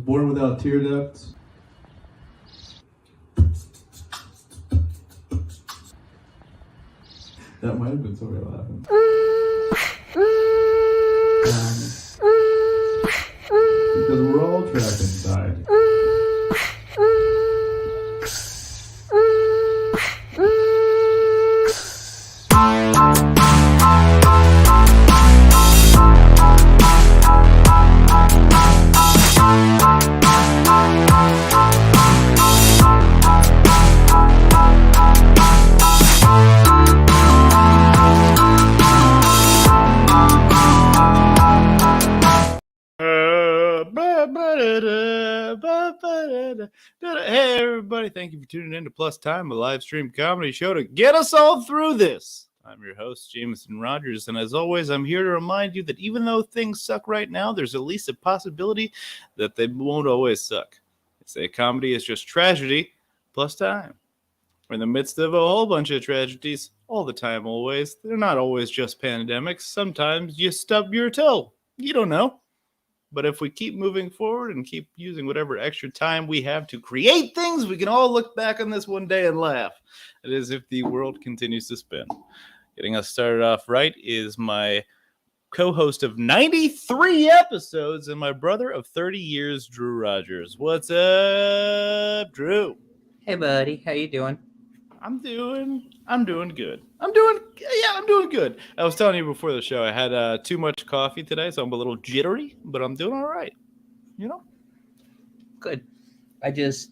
born without tear ducts. That might have been somebody laughing. Because we're all trapped inside. Hey everybody, thank you for tuning in to Plus Time, a live stream comedy show to get us all through this. I'm your host, Jameson Rogers, and as always, I'm here to remind you that even though things suck right now, there's at least a possibility that they won't always suck. They say comedy is just tragedy plus time. We're in the midst of a whole bunch of tragedies all the time, always. They're not always just pandemics. Sometimes you stub your toe. You don't know. But if we keep moving forward and keep using whatever extra time we have to create things, we can all look back on this one day and laugh. It is if the world continues to spin. Getting us started off right is my co-host of 93 episodes and my brother of 30 years, Drew Rogers. What's up, Drew? Hey, buddy. How you doing? I'm doing good. I'm doing good. I was telling you before the show, I had too much coffee today, so I'm a little jittery, but I'm doing all right. You know? Good. I just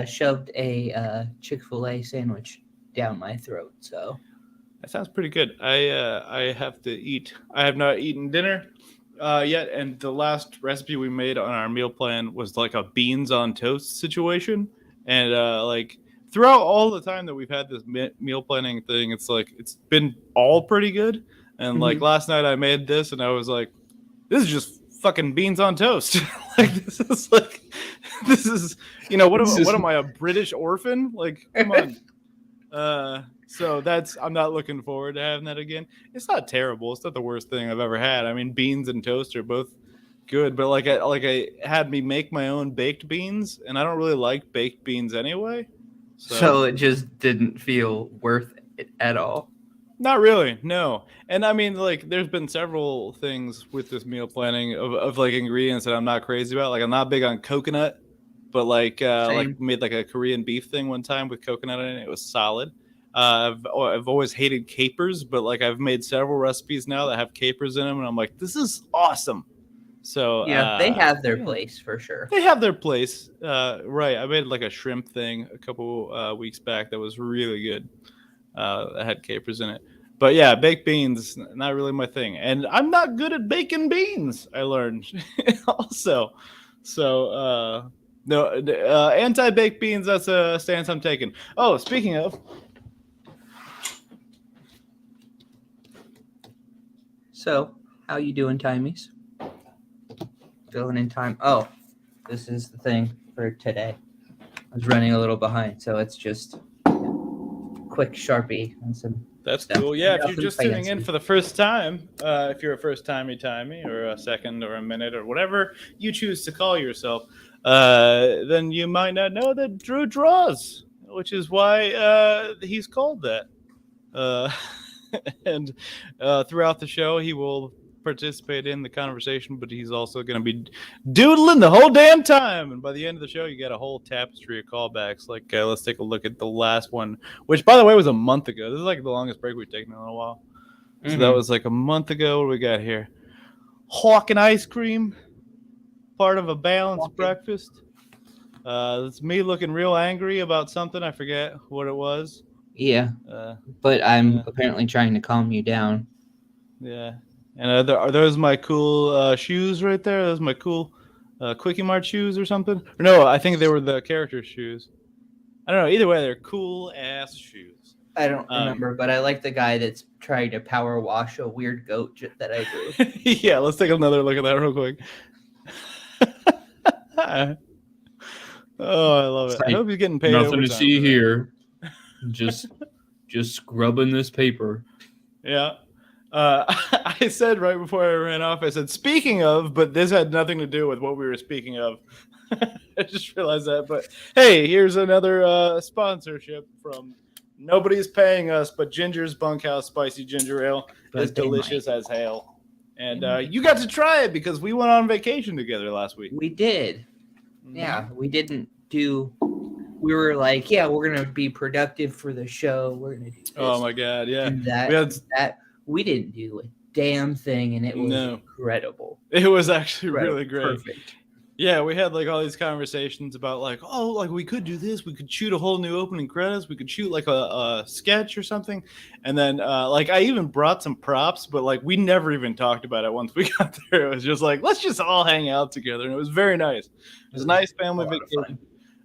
shoved a Chick-fil-A sandwich down my throat, so. That sounds pretty good. I have to eat. I have not eaten dinner yet, and the last recipe we made on our meal plan was like a beans on toast situation, and throughout all the time that we've had this meal planning thing, it's been all pretty good. And last night I made this and I was like, this is just fucking beans on toast. This is, what am I, a British orphan? Like, come on. So I'm not looking forward to having that again. It's not terrible. It's not the worst thing I've ever had. I mean, beans and toast are both good, but I had me make my own baked beans and I don't really like baked beans anyway. So it just didn't feel worth it at all? Not really, no. And I mean, there's been several things with this meal planning of ingredients that I'm not crazy about. Like, I'm not big on coconut, but made a Korean beef thing one time with coconut in it. It was solid. I've always hated capers, but I've made several recipes now that have capers in them, and I'm like, this is awesome. So yeah, they have their place for sure. They have their place, right? I made a shrimp thing a couple weeks back that was really good. That had capers in it, but yeah, baked beans not really my thing, and I'm not good at baking beans. I learned also, so no, anti-baked beans. That's a stance I'm taking. Oh, speaking of. So, how you doing, Timies? Filling in time. Oh, this is the thing for today. I was running a little behind, so it's just quick Sharpie and some. That's stuff. cool. Yeah, if you're just tuning in for the first time, if you're a first timey or a second or a minute or whatever you choose to call yourself, then you might not know that Drew draws, which is why he's called that. And throughout the show, he will participate in the conversation, but he's also going to be doodling the whole damn time. And by the end of the show, you got a whole tapestry of callbacks. Let's take a look at the last one, which, by the way, was a month ago. This is the longest break we've taken in a little while. So that was a month ago. What do we got here? Hawking ice cream, part of a balanced breakfast. It's me looking real angry about something. I forget what it was. Yeah, but I'm apparently trying to calm you down. Yeah. And are those my cool shoes right there? Those my cool Quickie Mart shoes or something? Or no, I think they were the character shoes. I don't know. Either way, they're cool ass shoes. I don't remember, but I like the guy that's trying to power wash a weird goat that I drew. Yeah, let's take another look at that real quick. Oh, I love it. I hope he's getting paid. Nothing to see here. Just scrubbing this paper. Yeah. I said right before I ran off, I said, speaking of, but this had nothing to do with what we were speaking of. I just realized that. But hey, here's another sponsorship from nobody's paying us, but Ginger's Bunkhouse Spicy Ginger Ale But is they delicious might. as hell. And They might. you got to try it because we went on vacation together last week. We did. Mhm. Yeah, we didn't do. We were like, yeah, we're gonna be productive for the show. We're gonna do this. Oh my god, yeah. And we didn't do a damn thing, and it was incredible. It was actually really great. Perfect. Yeah, we had like all these conversations about like, oh, like we could do this. We could shoot a whole new opening credits. We could shoot like a sketch or something. And then like I even brought some props, but like we never even talked about it once we got there. It was just like, let's just all hang out together. And it was very nice. It was a nice family vacation.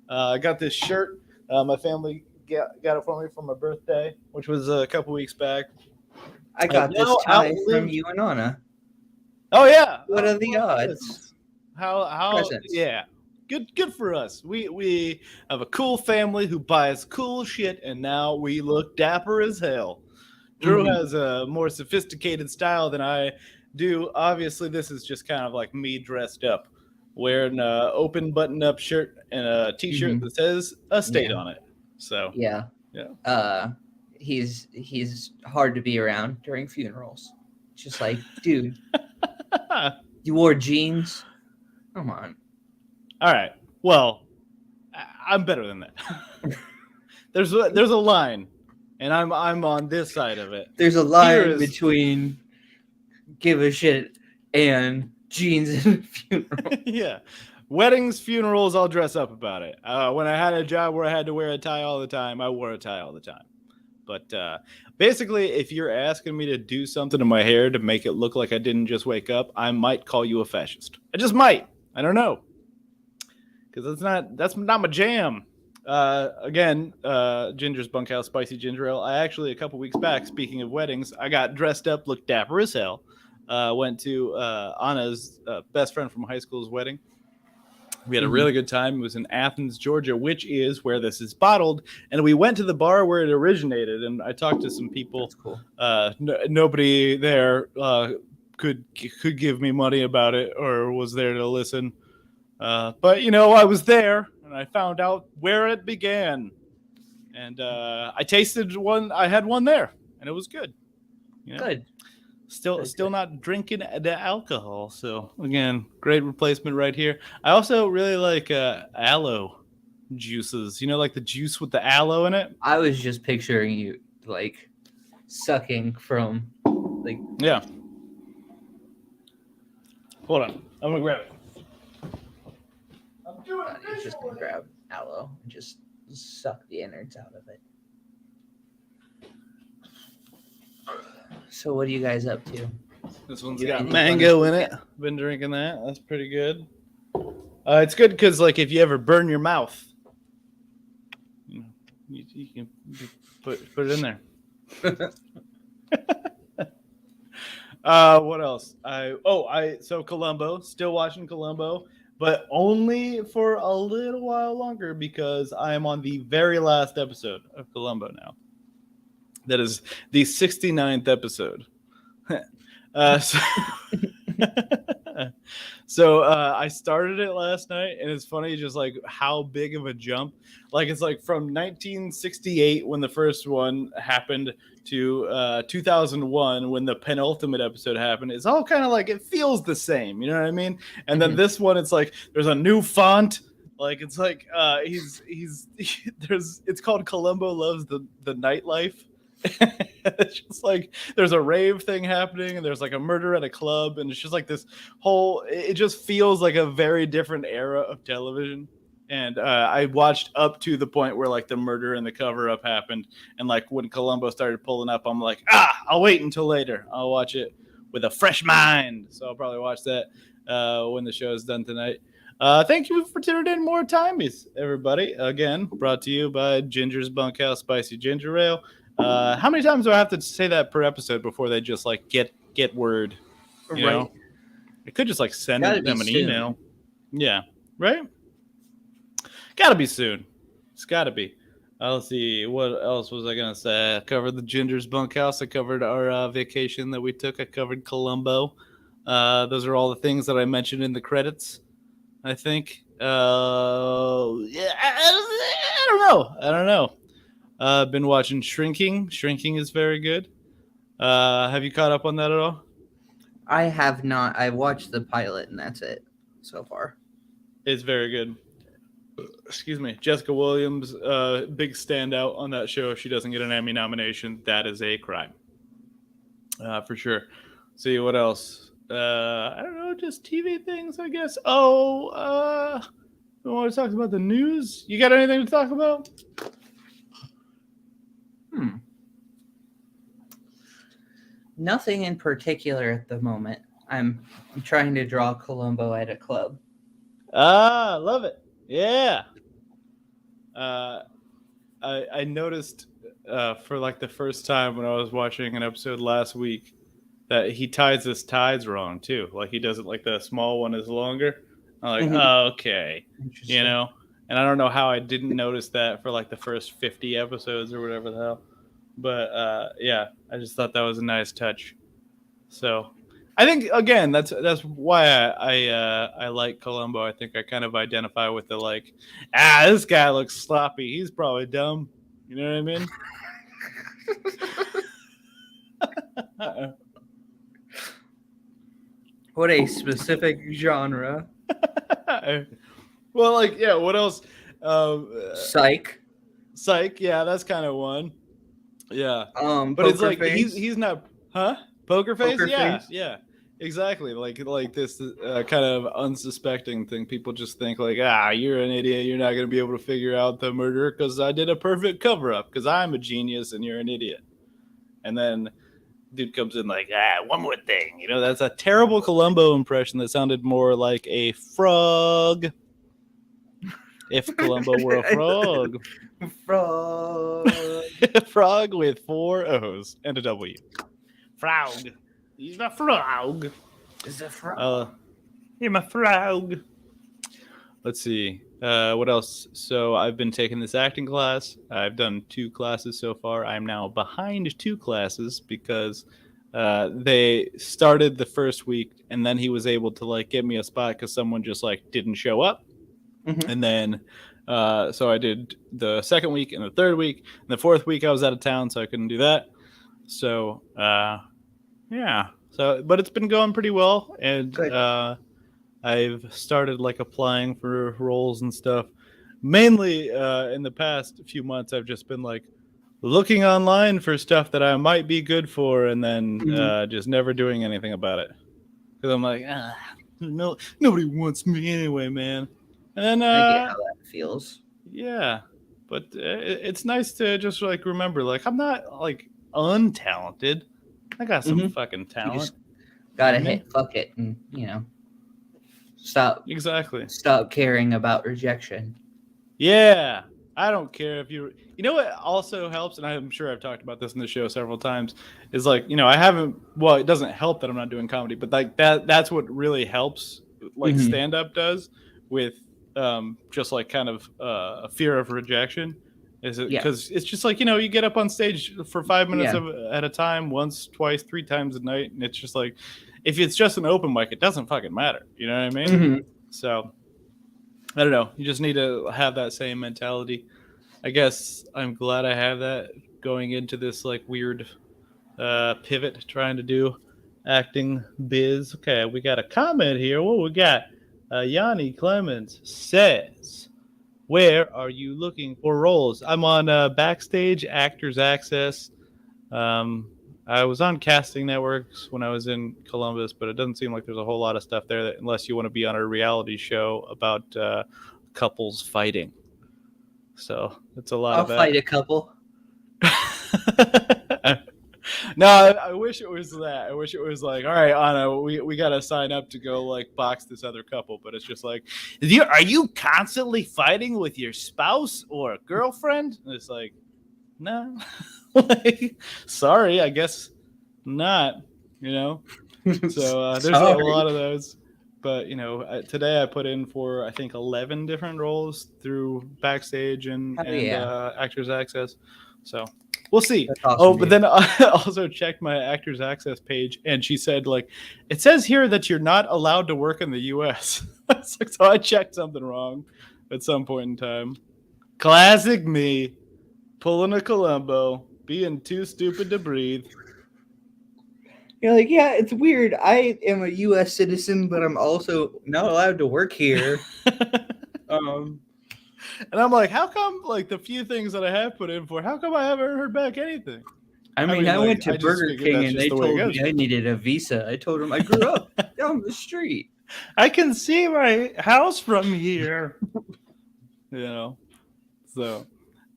I got this shirt. My family got it for me for my birthday, which was a couple weeks back. I got this tie from you and Anna. Oh yeah. What are the odds? How Presents. Yeah. Good for us. We have a cool family who buys cool shit, and now we look dapper as hell. Drew has a more sophisticated style than I do. Obviously, this is just kind of like me dressed up, wearing an open button-up shirt and a t-shirt that says a state on it. So yeah. He's hard to be around during funerals. Just like, dude, you wore jeans. Come on. All right. Well, I'm better than that. There's a line, and I'm on this side of it. There's a line between give a shit and jeans and funeral. Yeah. Weddings, funerals, I'll dress up about it. When I had a job where I had to wear a tie all the time, I wore a tie all the time. But basically, if you're asking me to do something to my hair to make it look like I didn't just wake up, I might call you a fascist. I just might. I don't know. Because that's not my jam. Again, Ginger's Bunkhouse Spicy Ginger Ale. I actually, a couple weeks back, speaking of weddings, I got dressed up, looked dapper as hell. Went to Anna's best friend from high school's wedding. We had a really good time. It was in Athens, Georgia, which is where this is bottled. And we went to the bar where it originated. And I talked to some people. That's cool. Nobody there could give me money about it or was there to listen. But, I was there and I found out where it began. And I tasted one. I had one there and it was good. Good. Still not drinking the alcohol. So, again, great replacement right here. I also really like aloe juices. Like the juice with the aloe in it. I was just picturing you, like, sucking from, like... Yeah. Hold on. I'm going to grab it. I'm doing it. He's just going to grab aloe and just suck the innards out of it. So what are you guys up to? This one's got mango in it. Been drinking that. That's pretty good. It's good because, like, if you ever burn your mouth, you can put it in there. What else? So Columbo. Still watching Columbo, but only for a little while longer because I am on the very last episode of Columbo now. That is the 69th episode. So I started it last night, and it's funny just like how big of a jump. Like it's like from 1968 when the first one happened to 2001 when the penultimate episode happened. It's all kind of like it feels the same, you know what I mean? And then this one, it's like there's a new font. Like it's like it's called Columbo Loves the Nightlife. It's just like there's a rave thing happening and there's like a murder at a club and it's just like this whole it just feels like a very different era of television. And I watched up to the point where like the murder and the cover-up happened, and like when Columbo started pulling up, I'm like, I'll wait until later. I'll watch it with a fresh mind. So I'll probably watch that when the show is done tonight. Thank you for tuning in more timies, everybody. Again, brought to you by Ginger's Bunkhouse Spicy Ginger Ale. How many times do I have to say that per episode before they just like get word? You know? I could just like send them an email. Yeah, right? Gotta be soon. It's gotta be. Let's see. What else was I gonna say? I covered the Ginger's bunkhouse. I covered our vacation that we took. I covered Columbo. Those are all the things that I mentioned in the credits, I think. Yeah, I don't know. I've been watching Shrinking. Shrinking is very good. Have you caught up on that at all? I have not. I watched the pilot, and that's it so far. It's very good. Excuse me. Jessica Williams, big standout on that show. If she doesn't get an Emmy nomination, that is a crime. For sure. See, what else? I don't know, just TV things, I guess. We want to talk about the news? You got anything to talk about? Nothing in particular at the moment. I'm trying to draw Columbo at a club. Love it. Yeah. I noticed for like the first time when I was watching an episode last week that he ties his ties wrong too. Like he does it like the small one is longer. I'm like, oh, okay, you know. And I don't know how I didn't notice that for like the first 50 episodes or whatever the hell. But yeah, I just thought that was a nice touch. So I think again that's why I like Columbo. I think I kind of identify with the like, this guy looks sloppy. He's probably dumb. You know what I mean? What a specific genre. Well, like, yeah, what else? Psych. Psych, yeah, that's kind of one. Yeah. But it's like Face. he's not, huh? Poker face? Poker Yeah, Face. yeah. Exactly. Like this kind of unsuspecting thing. People just think like, you're an idiot. You're not going to be able to figure out the murder because I did a perfect cover up because I'm a genius and you're an idiot. And then dude comes in like, one more thing. You know, that's a terrible Columbo impression that sounded more like a frog. If Columbo were a frog. Frog. Frog with 4 O's and a W. Frog. He's my frog. Is a frog. You're my frog. Let's see. What else? So I've been taking this acting class. I've done 2 classes so far. I'm now behind 2 classes because they started the first week and then he was able to like get me a spot because someone just like didn't show up. Mm-hmm. And then so I did the second week and the third week. And the fourth week I was out of town, so I couldn't do that. So yeah. So but it's been going pretty well. And I've started like applying for roles and stuff. Mainly in the past few months, I've just been like looking online for stuff that I might be good for and then just never doing anything about it. Because I'm like, nobody wants me anyway, man. And then I get how that feels. Yeah. But it's nice to just like remember, like I'm not like untalented. I got some fucking talent. You just gotta hit fuck it and stop caring about rejection. Yeah, I don't care if you know what also helps, and I'm sure I've talked about this in the show several times, is like, it doesn't help that I'm not doing comedy, but like that's what really helps like stand-up does with just like kind of a fear of rejection. Is it because it's just like, you get up on stage for 5 minutes at a time, once, twice, 3 times a night, and it's just like, if it's just an open mic, it doesn't fucking matter. You know what I mean? So I don't know. You just need to have that same mentality. I guess I'm glad I have that going into this like weird pivot trying to do acting biz. Okay, we got a comment here. What we got? Yanni Clemens says, where are you looking for roles? I'm on Backstage Actors Access. I was on Casting Networks when I was in Columbus, but it doesn't seem like there's a whole lot of stuff there unless you want to be on a reality show about couples fighting. So it's a lot of that. I'll fight a couple. No, I wish it was that. I wish it was like, all right, Anna, we got to sign up to go like box this other couple. But it's just like, are you constantly fighting with your spouse or girlfriend? And it's like, no. Like, sorry, I guess not. So there's a lot of those. But today I put in for I think 11 different roles through backstage and Hell yeah. Actors Access. So we'll see. That's awesome, but dude. then I also checked my Actors Access page, and she said it says here that you're not allowed to work in the U.S. So I checked something wrong at some point in time. Classic me, pulling a Columbo, being too stupid to breathe. You're like, yeah, it's weird. I am a U.S. citizen, but I'm also not allowed to work here. And I'm like, how come the few things that I have put in for, how come I haven't heard back anything? I mean, I went to I just Burger figured King that's and just they the way it told me goes. I needed a visa. I told them I grew up down the street. I can see my house from here. So,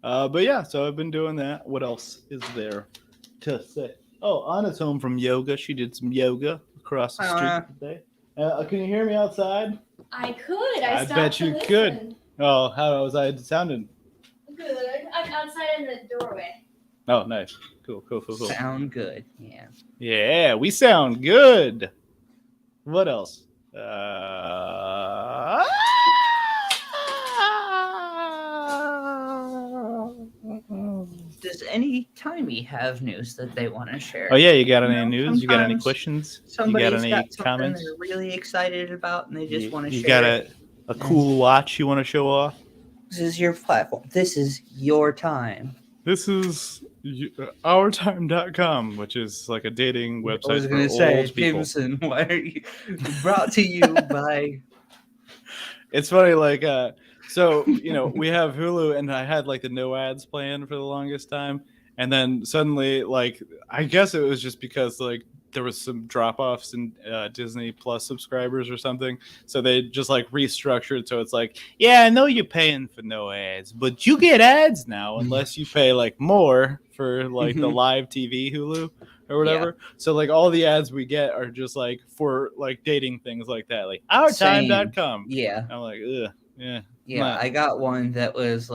but yeah, so I've been doing that. What else is there to say? Oh, Anna's home from yoga. She did some yoga across the street today. Can you hear me outside? I could. I stopped bet to you listen. could. Oh, how was I sounding? Good. I'm outside in the doorway. Oh, nice. Cool. Sound good. Yeah. Yeah, we sound good. What else? Does any Timey have news that they want to share? Oh yeah, you got any news? You got any sometimes questions? You Somebody's got any got something comments? they're really excited about and they just want to share. You got it. a cool watch you want to show off? This is your platform. This is your time. This is ourtime.com, which is like a dating website I was for going to old say, people. Jameson, why are you brought to you by... It's funny, so we have Hulu, and I had the no ads plan for the longest time, and then suddenly I guess it was just because there was some drop offs in Disney Plus subscribers or something, so they just restructured. So it's yeah, I know you're paying for no ads, but you get ads now unless you pay more for the live TV Hulu or whatever. Yeah. So all the ads we get are just for dating things like that, ourtime.com. Yeah. I'm ugh. Yeah. Yeah, I got one that was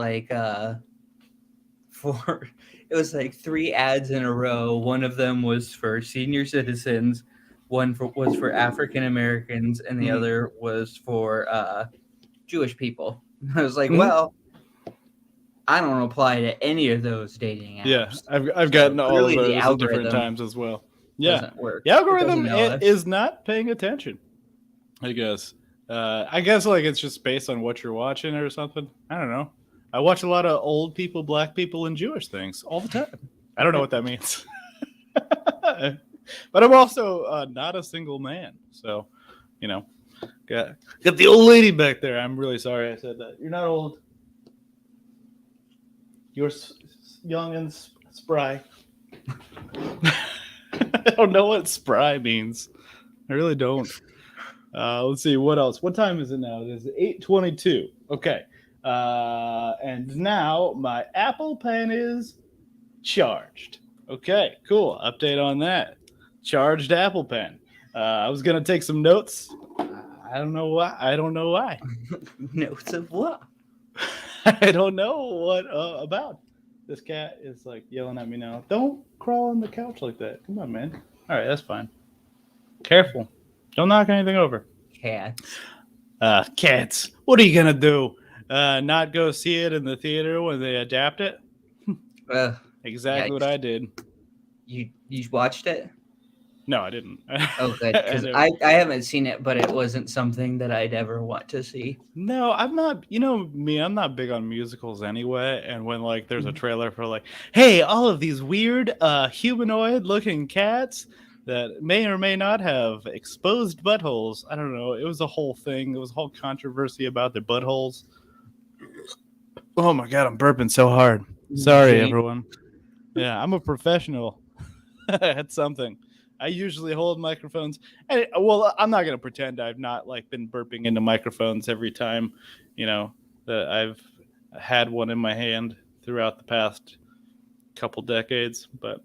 for it was 3 ads in a row. One of them was for senior citizens, one was for African Americans, and the other was for Jewish people. I was well, I don't apply to any of those dating apps. Yeah, I've gotten all of those at different times as well. Yeah, doesn't work. The algorithm is not paying attention, I guess. I guess it's just based on what you're watching or something. I don't know. I watch a lot of old people, black people, and Jewish things all the time. I don't know what that means. But I'm also not a single man. So, got the old lady back there. I'm really sorry I said that. You're not old. You're young and spry. I don't know what spry means. I really don't. Let's see, what else? What time is it now? It is 8:22. Okay. And now my Apple Pen is charged. Okay, cool. Update on that. Charged Apple Pen. I was going to take some notes. I don't know why. Notes of what? I don't know what about. This cat is yelling at me now. Don't crawl on the couch like that. Come on, man. All right, that's fine. Careful. Don't knock anything over. Cats. Cats. What are you going to do? Not go see it in the theater when they adapt it? Exactly what I did. You watched it? No, I didn't. Oh, good. Because I haven't seen it, but it wasn't something that I'd ever want to see. No, I'm not. You know me, I'm not big on musicals anyway. And when there's a trailer for hey, all of these weird humanoid-looking cats that may or may not have exposed buttholes. I don't know. It was a whole thing. It was a whole controversy about their buttholes. Oh my God, I'm burping so hard. Sorry, everyone. Yeah, I'm a professional at something. I usually hold microphones. And, I'm not going to pretend I've not been burping into microphones every time, that I've had one in my hand throughout the past couple decades. But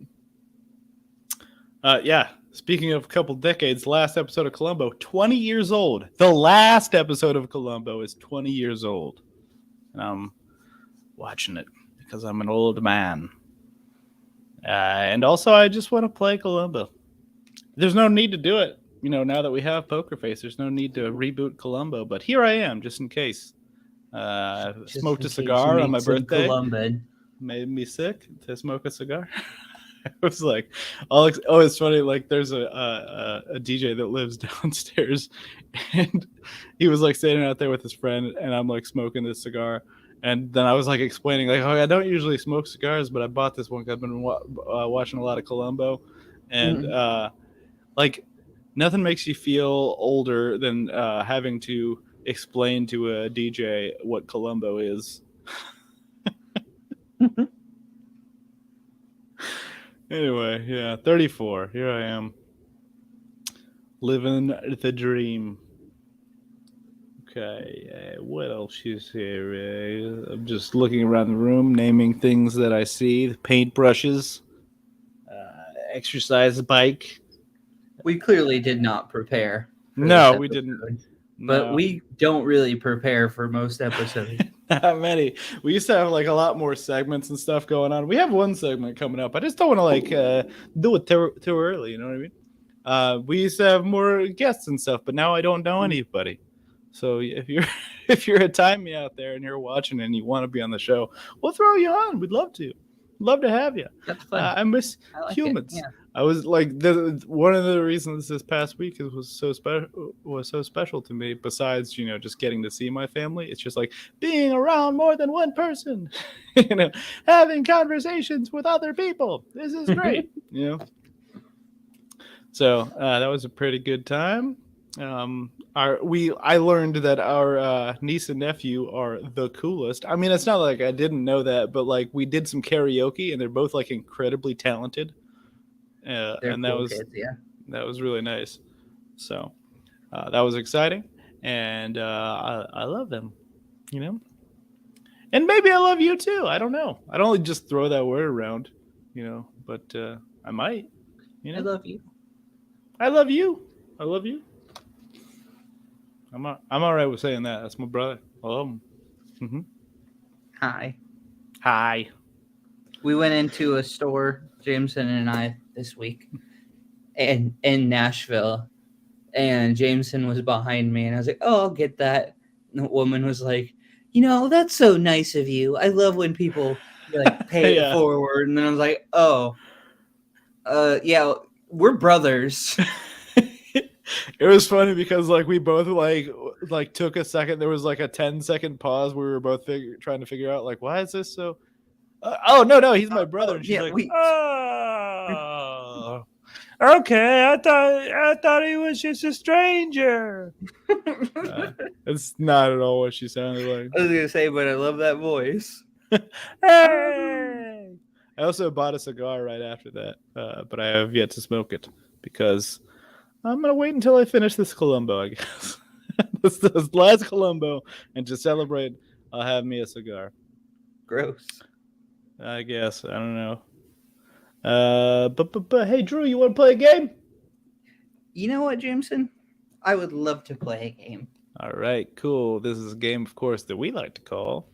yeah, speaking of a couple decades, last episode of Columbo, 20 years old. The last episode of Columbo is 20 years old. And I'm watching it because I'm an old man. And also, I just want to play Columbo. There's no need to do it. now that we have Poker Face, there's no need to reboot Columbo. But here I am, just in case. Just Smoked in a case cigar you on my need some birthday. Columban. Made me sick to smoke a cigar. I was like, it's funny. Like, there's a DJ that lives downstairs, and he was like standing out there with his friend, and I'm like smoking this cigar, and then I was like explaining, like, I don't usually smoke cigars, but I bought this one because I've been watching a lot of Columbo, and like, nothing makes you feel older than having to explain to a DJ what Columbo is. Anyway, yeah, 34. Here I am, living the dream. Okay, what else is here? I'm just looking around the room, naming things that I see: paintbrushes, exercise bike. We clearly did not prepare. For No, this we episode, didn't. But No. we don't really prepare for most episodes. Not many. We used to have like a lot more segments and stuff going on. We have one segment coming up. I just don't want to like do it too early. You know what I mean? We used to have more guests and stuff, but now I don't know anybody. So if you're a timey out there and you're watching and you want to be on the show, we'll throw you on. We'd love to. Love to have you. That's fun. I miss like humans. Yeah. I was like, one of the reasons this past week was so special to me. Besides, just getting to see my family, it's just like being around more than one person, having conversations with other people. This is great, So that was a pretty good time. I learned that our niece and nephew are the coolest. I mean, it's not like I didn't know that, but like we did some karaoke, and they're both like incredibly talented. They're and cool kids, yeah. That was really nice. So that was exciting, and I love them, and maybe I love you too. I don't know. I don't just throw that word around, but I might. I love you. I love you. I love you. I'm all right with saying that. That's my brother. I love him. Mm-hmm. Hi. We went into a store, Jameson and I, this week, in Nashville, and Jameson was behind me, and I was like, "Oh, I'll get that." And the woman was like, "That's so nice of you. I love when people like pay it forward." And then I was like, "Oh, yeah, we're brothers." It was funny because like we both like took a second. There was like a 10-second pause where we were both trying to figure out like, why is this so? Oh no, he's my brother. And she's oh, okay. I thought he was just a stranger. It's not at all what she sounded like. I was gonna say, but I love that voice. Hey! I also bought a cigar right after that, but I have yet to smoke it because I'm gonna wait until I finish this Columbo. I guess this last Columbo, and to celebrate, I'll have me a cigar. Gross. I guess. I don't know. But hey, Drew, you want to play a game? You know what, Jameson? I would love to play a game. All right, cool. This is a game, of course, that we like to call.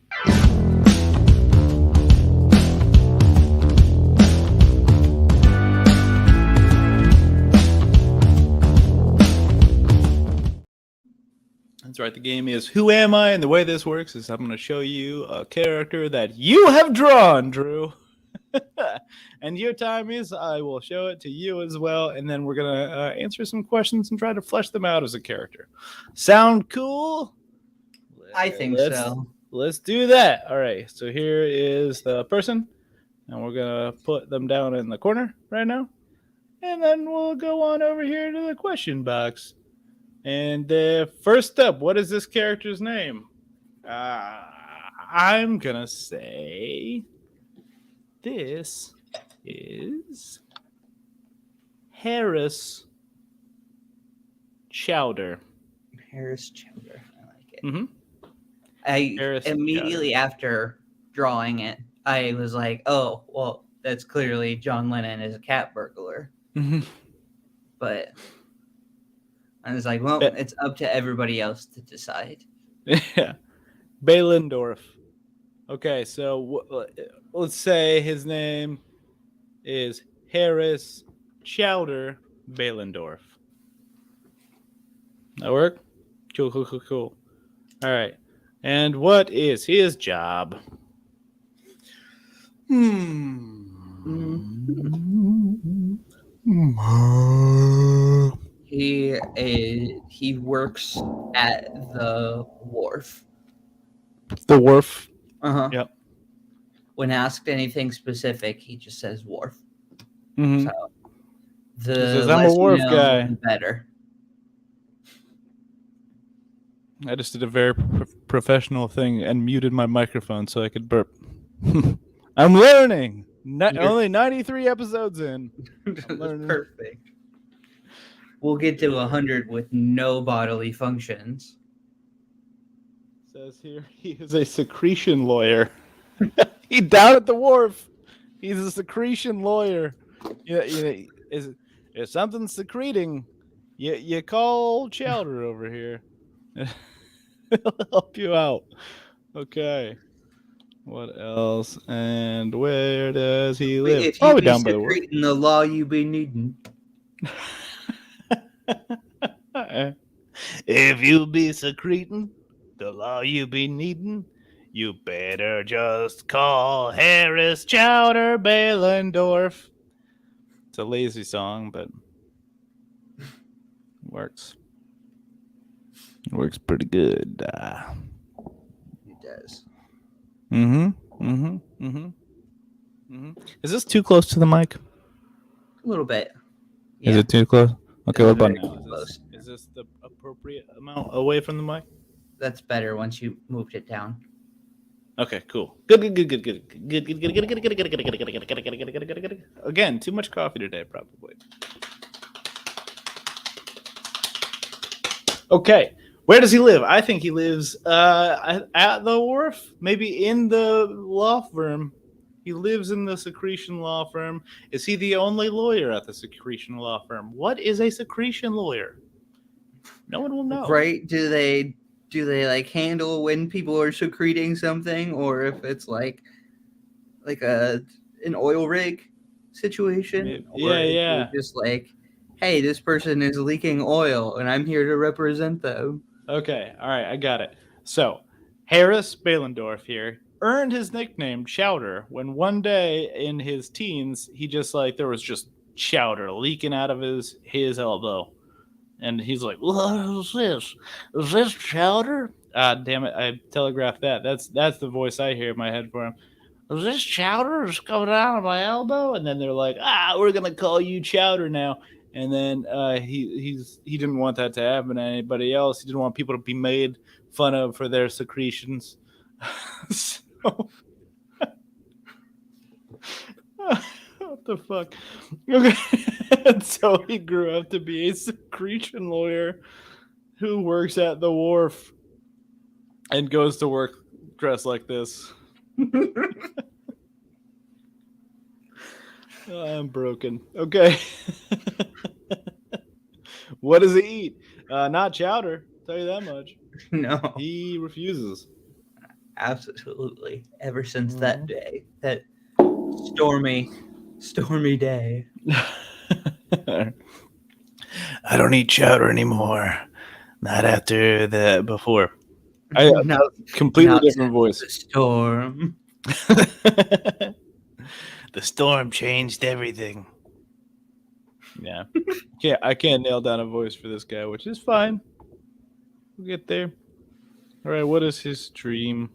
That's right. The game is Who Am I? And the way this works is I'm going to show you a character that you have drawn, Drew. And your time is I will show it to you as well. And then we're going to answer some questions and try to flesh them out as a character. Sound cool? I think so. Let's do that. All right. So here is the person. And we're going to put them down in the corner right now. And then we'll go on over here to the question box. And first up, what is this character's name? I'm going to say this is Harris Chowder. Harris Chowder. I like it. Mm-hmm. Harris immediately Chowder. After drawing it, I was like, oh, well, that's clearly John Lennon is a cat burglar. Mm-hmm. But I was like, well, it's up to everybody else to decide. Yeah. Baylendorf. Okay, so let's say his name is Harris Chowder Baylendorf. That work? Cool. All right. And what is his job? He works at the wharf. The wharf. Uh-huh. Yep. When asked anything specific, he just says wharf. Mm-hmm. So the He says, "I'm a less you wharf know, guy." the better. I just did a very professional thing and muted my microphone so I could burp. I'm learning. Only 93 episodes in. That's learning. perfect. We'll get to 100 with no bodily functions. Says here he is a secretion lawyer. He down at the wharf. He's a secretion lawyer. Is if something's secreting, you call Chowder over here. He'll help you out. Okay. What else? And where does he live? If you Probably be down by the wharf. secreting the law, you be needing. If you be secreting the law you be needing, you better just call Harris Chowder Bailendorf. It's a lazy song, but it works. It works pretty good. It does. Is this too close to the mic? A little bit. Is it too close? Okay, what about Very now? close. Is this the appropriate amount away from the mic? That's better once you moved it down. Okay, cool. Good. Again, too much coffee today, probably. Okay, where does he live? I think he lives at the wharf, maybe in the law firm. He lives in the secretion law firm. Is he the only lawyer at the secretion law firm? What is a secretion lawyer? No one will know. Right? Do they like handle when people are secreting something, or if it's like an oil rig situation? Yeah. Or just like, hey, this person is leaking oil and I'm here to represent them. Okay, all right, I got it. So, Harris Bailendorf here earned his nickname Chowder when one day in his teens, there was just chowder leaking out of his elbow. And he's like, "What is this? Is this chowder?" Damn it, I telegraphed that. That's the voice I hear in my head for him. Is this chowder is coming out of my elbow? And then they're like, we're gonna call you Chowder now. And then he didn't want that to happen to anybody else. He didn't want people to be made fun of for their secretions. So, what the fuck? Okay. And so he grew up to be a secretion lawyer who works at the wharf and goes to work dressed like this. I'm broken. Okay. What does he eat? Not chowder. Tell you that much. No. He refuses. Absolutely. Ever since that day, that stormy day. I don't eat chowder anymore. Not after that. Before. Completely different voice. The storm. The storm changed everything. Yeah. I can't nail down a voice for this guy, which is fine. We'll get there. All right, what is his dream?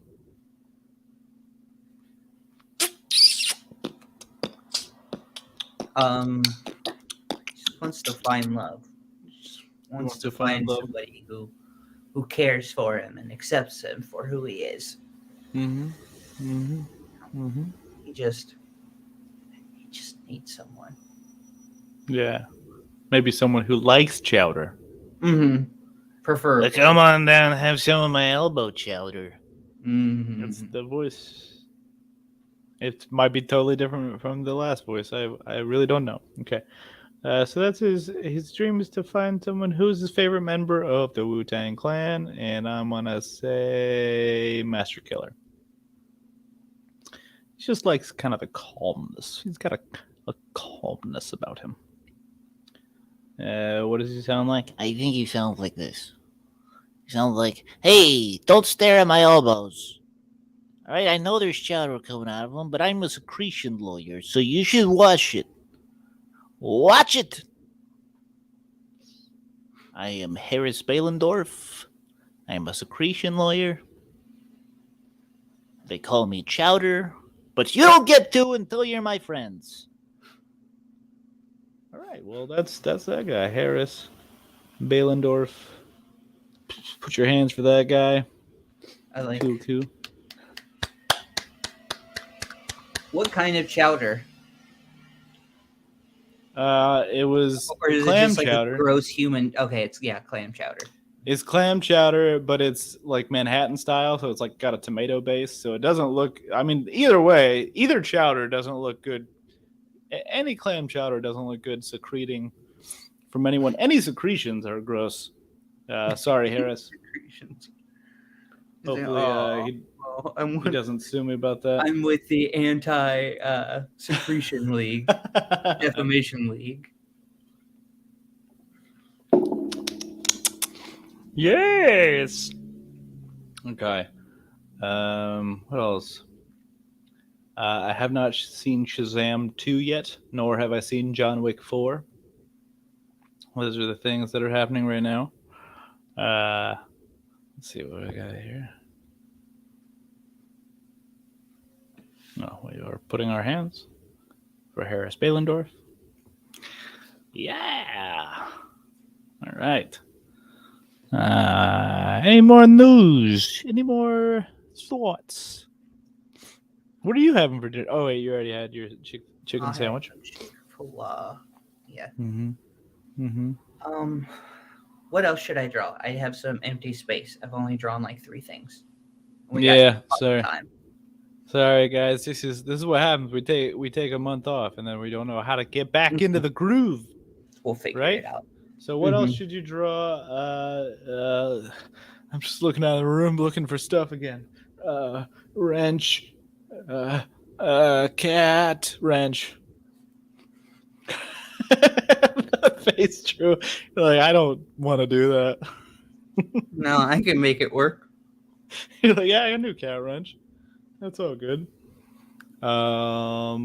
Just wants to find love. Just wants to find love. somebody who cares for him and accepts him for who he is. He just needs someone. Yeah. Maybe someone who likes chowder. Prefer. Come on down and have some of my elbow chowder. Mm-hmm. That's the voice. It might be totally different from the last voice. I really don't know. Okay. So that's his dream is to find someone who's his favorite member of the Wu-Tang Clan, and I'm gonna say Master Killer. He just likes kind of the calmness. He's got a calmness about him. What does he sound like? I think he sounds like this. He sounds like, hey, don't stare at my elbows. All right, I know there's chowder coming out of them, but I'm a secretion lawyer, so you should watch it. Watch it! I am Harris Bailendorf. I am a secretion lawyer. They call me Chowder, but you don't get to until you're my friends. All right, well, that's that guy, Harris Bailendorf. Put your hands for that guy. I like. Cool. What kind of chowder? It was Or is clam it just like chowder. a gross human? Okay, it's clam chowder. It's clam chowder, but it's like Manhattan style, so it's like got a tomato base. So it doesn't look. I mean, either way, either chowder doesn't look good. Any clam chowder doesn't look good secreting from anyone. Any secretions are gross. Sorry, Harris. Secretions. Hopefully, he doesn't sue me about that. I'm with the anti secretion league, defamation league. Yes. Okay. What else? I have not seen Shazam 2 yet, nor have I seen John Wick 4. Those are the things that are happening right now. Let's see what I got here. No, we are putting our hands for Harris Bailendorf. Yeah. All right. Any more news? Any more thoughts? What are you having for dinner? Oh, wait, you already had your chicken sandwich. Yeah. Mm-hmm. What else should I draw? I have some empty space. I've only drawn like 3 things. Yeah, sorry. Time. Sorry, guys. This is what happens. We take a month off, and then we don't know how to get back into the groove. We'll figure Right? it out. So what else should you draw? I'm just looking out of the room looking for stuff again. Wrench. Cat. Wrench. Face true. Like, I don't want to do that. No, I can make it work. You're like, yeah, I knew cat wrench. That's all good. Oh,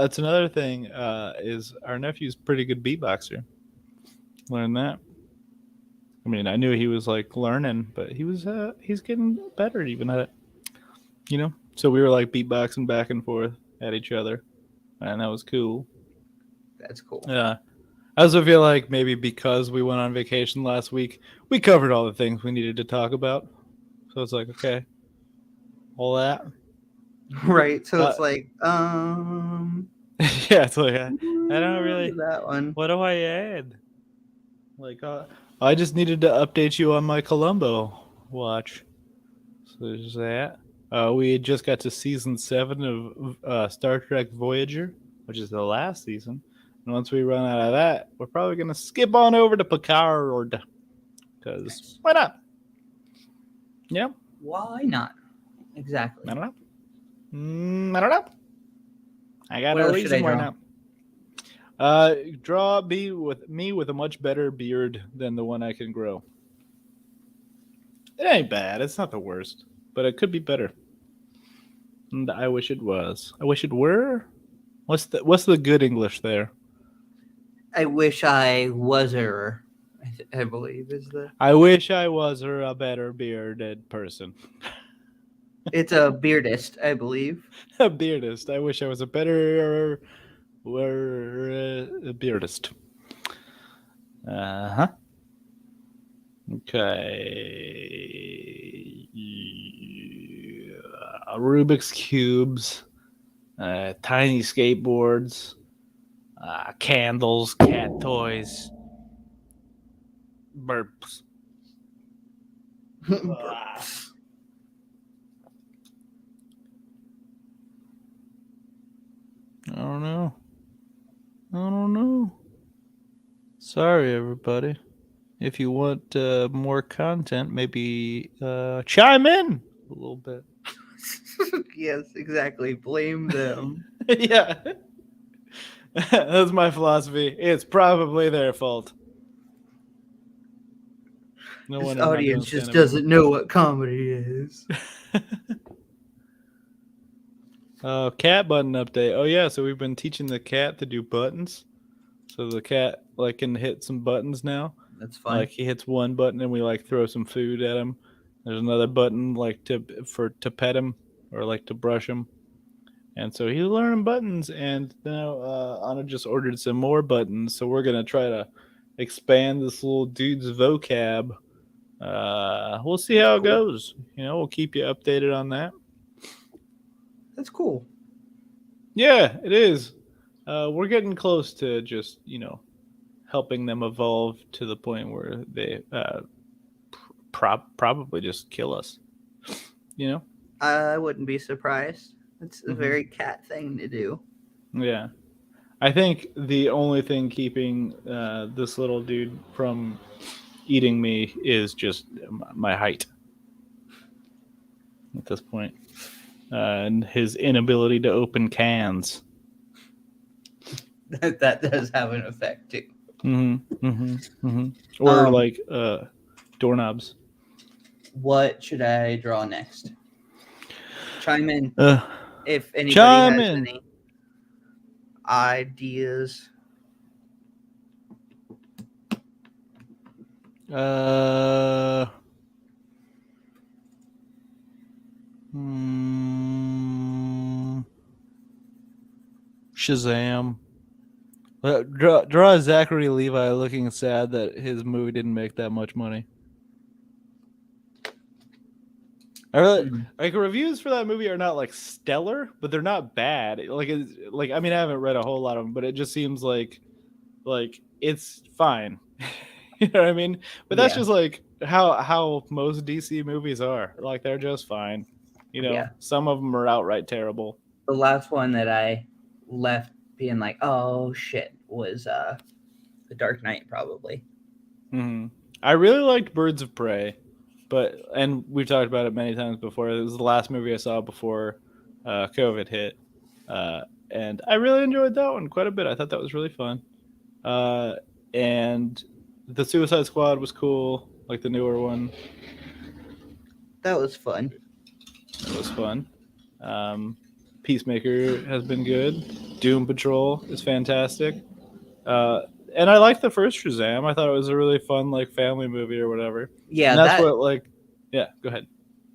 that's another thing. Is our nephew's pretty good beatboxer. Learned that. I mean, I knew he was like learning, but he's getting better even at it. You know? So we were like beatboxing back and forth at each other. And that was cool. That's cool. Yeah. I also feel like maybe because we went on vacation last week, we covered all the things we needed to talk about. So it's like, okay. All that. Right. So it's like, yeah, it's like I don't really that one. What do I add? Like I just needed to update you on my Columbo watch. So there's that. We just got to season 7 of Star Trek Voyager, which is the last season. And once we run out of that, we're probably gonna skip on over to Picard, because why not? Yeah. Why not? Exactly. I don't know. I got a reason why not. Draw me with a much better beard than the one I can grow. It ain't bad. It's not the worst, but it could be better. And I wish it was. I wish it were. What's the good English there? I wish I was her. I believe is the. I wish I was a better bearded person. It's a beardist, I believe. A beardist. I wish I was a better beardist. Uh-huh. Okay. Rubik's cubes, tiny skateboards, candles, cat toys, burps. I don't know. Sorry, everybody. If you want more content, maybe chime in a little bit. Yes, exactly. Blame them. Yeah. That's my philosophy. It's probably their fault. No This wonder I'm not doing audience just stand-up doesn't know what comedy is. Cat button update. Oh yeah, so we've been teaching the cat to do buttons. So the cat like can hit some buttons now. That's fun. Like he hits one button and we like throw some food at him. There's another button like to pet him or like to brush him. And so he's learning buttons, and now Anna just ordered some more buttons. So we're gonna try to expand this little dude's vocab. We'll see how it goes. You know, we'll keep you updated on that. That's cool. Yeah, it is. We're getting close to just, helping them evolve to the point where they probably just kill us. I wouldn't be surprised. It's a Mhm. very cat thing to do. Yeah. I think the only thing keeping this little dude from eating me is just my height at this point. And his inability to open cans. That does have an effect too. Or doorknobs. What should I draw next? Chime in if anybody Chime has in. any ideas. Shazam. Draw Zachary Levi looking sad that his movie didn't make that much money. I really like reviews for that movie are not like stellar, but they're not bad. I mean, I haven't read a whole lot of them, but it just seems like it's fine. You know what I mean? But that's just like how most DC movies are. Like they're just fine. Some of them are outright terrible. The last one that I left being like, oh shit, was The Dark Knight probably. Mm-hmm. I really liked Birds of Prey, and we've talked about it many times before. It was the last movie I saw before COVID hit, and I really enjoyed that one quite a bit. I thought that was really fun, and the Suicide Squad was cool, like the newer one. That was fun. It was fun. Peacemaker has been good. Doom Patrol is fantastic. And I liked the first Shazam. I thought it was a really fun, like, family movie or whatever. Yeah, and that's go ahead.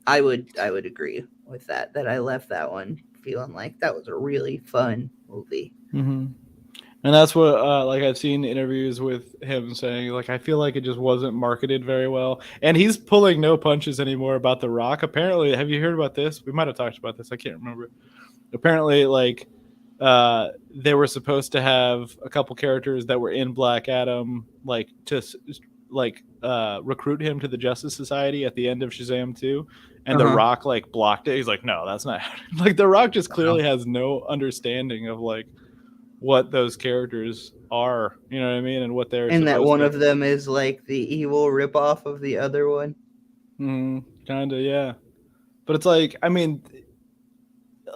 I would agree with that. That I left that one feeling like that was a really fun movie. Mm-hmm. And that's what, I've seen interviews with him saying, like, I feel like it just wasn't marketed very well. And he's pulling no punches anymore about The Rock. Apparently, have you heard about this? We might have talked about this. I can't remember. Apparently, they were supposed to have a couple characters that were in Black Adam, recruit him to the Justice Society at the end of Shazam 2. And The Rock, blocked it. He's like, no, that's not happening. The Rock just clearly has no understanding of, what those characters are, you know what I mean, and what they're. And that one of them is like the evil ripoff of the other one. Kinda, yeah. But it's like, I mean,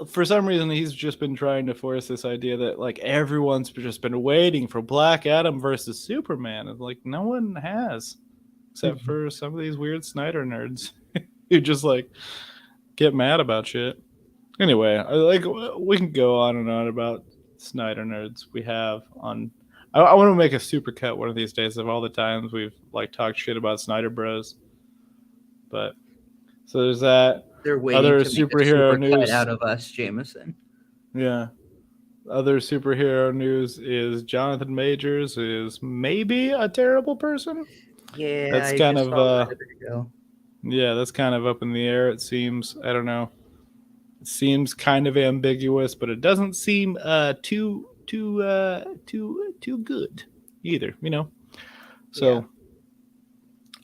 for some reason he's just been trying to force this idea that everyone's just been waiting for Black Adam versus Superman, and no one has, except for some of these weird Snyder nerds who just get mad about shit. Anyway, we can go on and on about Snyder nerds we have on. I want to make a super cut one of these days of all the times we've talked shit about Snyder Bros. But so there's that. They're waiting other to make superhero a super news cut out of us, Jameson. Yeah. Other superhero news is Jonathan Majors is maybe a terrible person. Yeah, that's kind of yeah, that's kind of up in the air. It seems. I don't know. It seems kind of ambiguous, but it doesn't seem too good either. So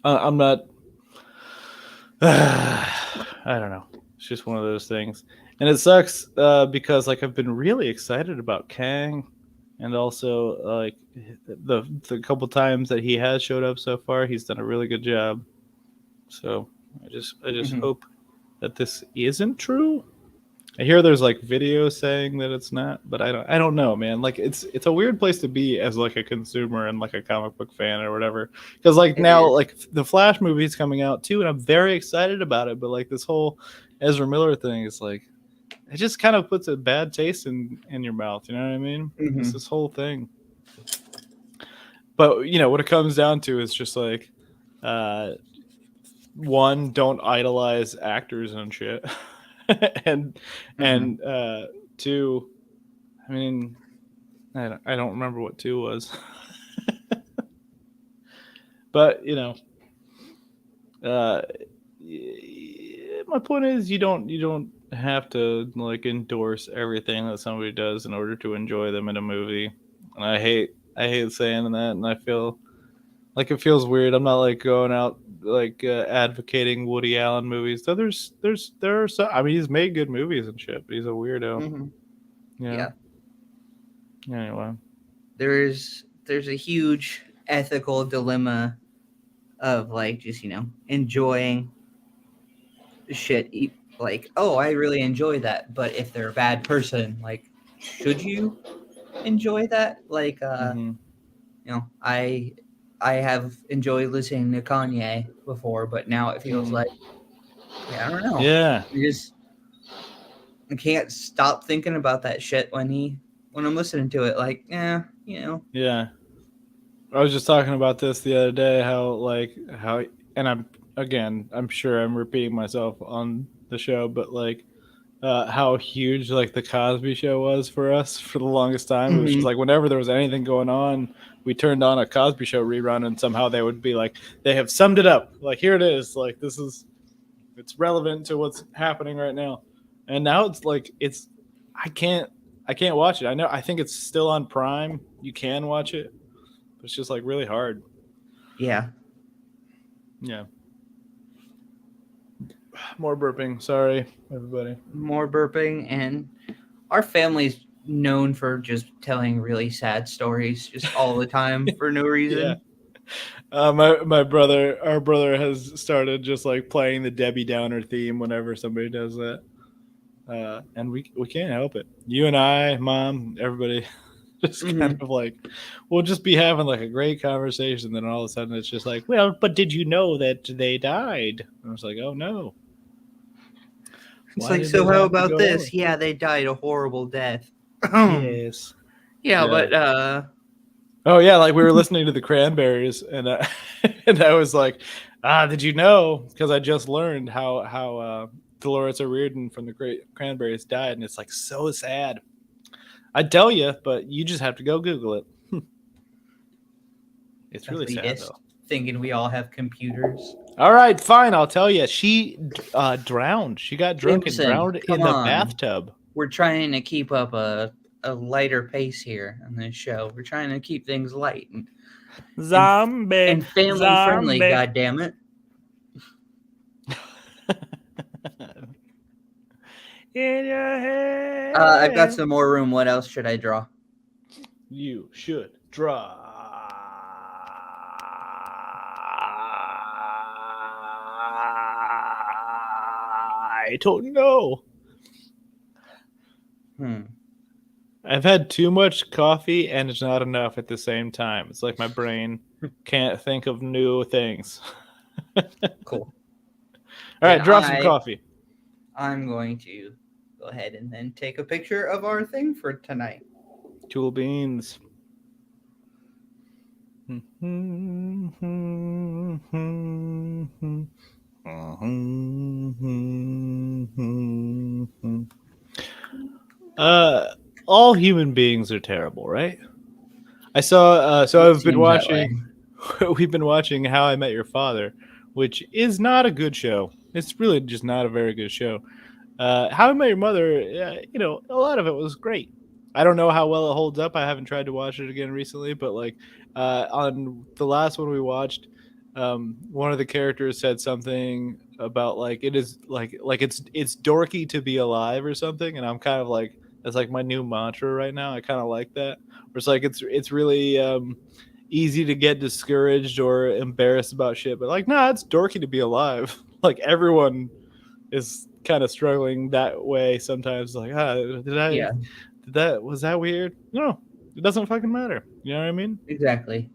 I'm not. I don't know. It's just one of those things, and it sucks because I've been really excited about Kang, and also the couple times that he has showed up so far, he's done a really good job. So I just hope that this isn't true. I hear there's like videos saying that it's not, but I don't know, man. Like it's a weird place to be as like a consumer and like a comic book fan or whatever. Because like It now is. like the Flash movie is coming out too, and I'm very excited about it. But like this whole Ezra Miller thing is like it just kind of puts a bad taste in your mouth. You know what I mean? Mhm. It's this whole thing. But you know what it comes down to is just like, one, don't idolize actors and shit, and two, I mean, I don't remember what two was, but you know, my point is you don't have to like endorse everything that somebody does in order to enjoy them in a movie, and I hate saying that, and I feel like it feels weird. I'm not like going out like advocating Woody Allen movies. So there are some. I mean, he's made good movies and shit, but he's a weirdo. Mhm. Yeah. Yeah. Anyway. There's a huge ethical dilemma of like just enjoying shit. Like, oh, I really enjoy that, but if they're a bad person, like, should you enjoy that? Like, Mhm. I have enjoyed listening to Kanye before, but now it feels like, I don't know. Yeah. I can't stop thinking about that shit when I'm listening to it. Like, Yeah. I was just talking about this the other day. How, and I'm sure I'm repeating myself on the show, but like how huge like the Cosby Show was for us for the longest time. It was just like whenever there was anything going on, we turned on a Cosby Show rerun, and somehow they would be like, they have summed it up. Like here it is. Like it's relevant to what's happening right now. And now it's like I can't watch it. I think it's still on Prime. You can watch it, but it's just like really hard. yeah. Yeah. More burping. Sorry, everybody. More burping, and our family's known for just telling really sad stories just all the time for no reason. Yeah. Our brother has started just like playing the Debbie Downer theme whenever somebody does that. And we can't help it. You and I, Mom, everybody, just kind of like, we'll just be having like a great conversation. Then all of a sudden it's just like, well, but did you know that they died? And I was like, oh no. It's Why like, did so they how have to about go this? on? Yeah, they died a horrible death. Yes. Yeah, Yeah. but Oh yeah, like we were listening to the Cranberries, and and I was like, did you know? Because I just learned how Dolores O'Riordan from the Great Cranberries died, and it's like so sad. I'd tell you, but you just have to go Google it. It's really sad though. Thinking we all have computers. All right, fine, I'll tell you. She drowned. She got drunk Jameson, and drowned in come the on. bathtub. We're trying to keep up a lighter pace here on this show. We're trying to keep things light Zombie and family friendly. God damn it! In your head. I've got some more room. What else should I draw? You should draw. I don't know. I've had too much coffee and it's not enough at the same time. It's like my brain can't think of new things. Cool. All right, draw some coffee. I'm going to go ahead and then take a picture of our thing for tonight. Tool beans. All human beings are terrible, right? I saw. So I've been watching. We've been watching How I Met Your Father, which is not a good show. It's really just not a very good show. How I Met Your Mother, you know, a lot of it was great. I don't know how well it holds up. I haven't tried to watch it again recently, but like on the last one we watched, one of the characters said something about like it is like it's dorky to be alive or something, and I'm kind of like, that's like my new mantra right now. I kind of like that. Where it's like it's really easy to get discouraged or embarrassed about shit, but like, nah, it's dorky to be alive. Like everyone is kind of struggling that way sometimes. Like, was that weird? No, it doesn't fucking matter. You know what I mean? Exactly.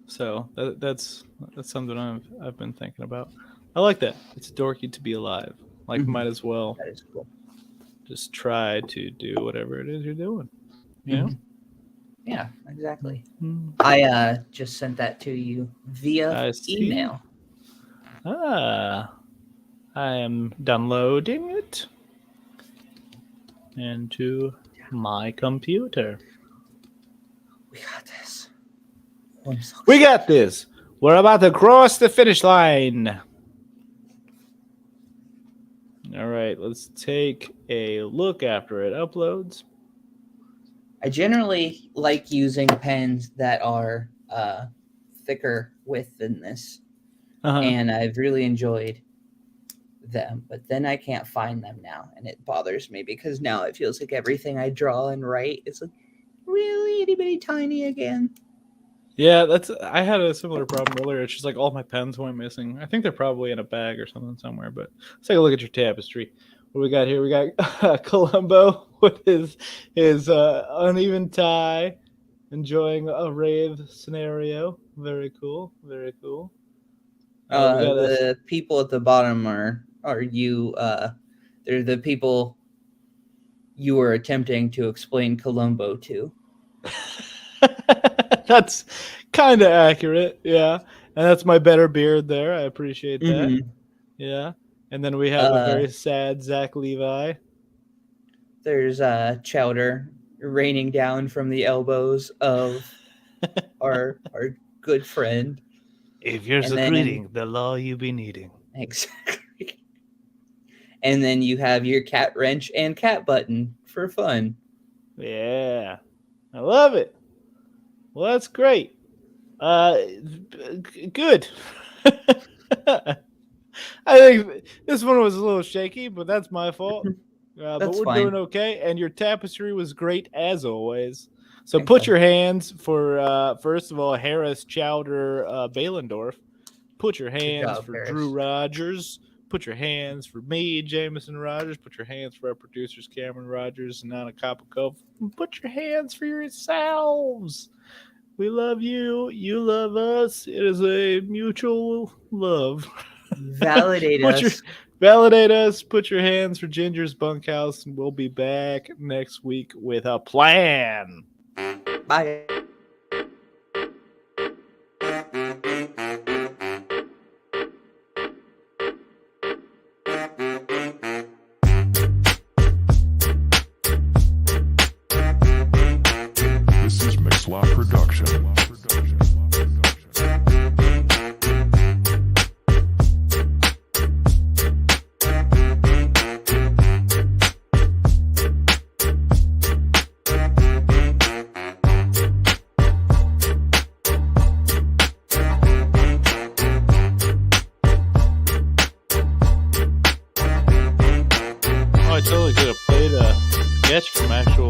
So that's something I've been thinking about. I like that. It's dorky to be alive. Like, might as well That is cool. just try to do whatever it is you're doing. You know? Yeah, exactly. Mm. I just sent that to you via I see. email. I am downloading it into my computer. We got this. Oh, I'm so We got this. We're about to cross the finish line. All right, let's take a look after it uploads. I generally like using pens that are thicker width than this, and I've really enjoyed them. But then I can't find them now, and it bothers me because now it feels like everything I draw and write is like really itty bitty tiny again. Yeah, I had a similar problem earlier. It's just like all my pens went missing. I think they're probably in a bag or something somewhere. But let's take a look at your tapestry. What we got here? We got Columbo with his uneven tie, enjoying a rave scenario. Very cool. Very cool. The people at the bottom are you. They're the people you were attempting to explain Columbo to. That's kind of accurate, yeah. And that's my better beard there. I appreciate that. Yeah. And then we have a very sad Zach Levi. There's chowder raining down from the elbows of our good friend. If you're secreting the law you be needing. Exactly. And then you have your cat wrench and cat button for fun. Yeah. I love it. Well, that's great. Good. I think this one was a little shaky, but that's my fault. But we're doing okay. And your tapestry was great as always. So put your hands for, first of all, Harris Chowder Bailendorf. Put your hands for Harris. Drew Rogers. Put your hands for me, Jameson Rogers. Put your hands for our producers, Cameron Rogers and Anna Kopakov. Put your hands for yourselves. We love you. You love us. It is a mutual love. Validate us. Validate us. Put your hands for Ginger's Bunkhouse, and we'll be back next week with a plan. Bye. This is Mixlaw Production. I totally could have played a sketch from actual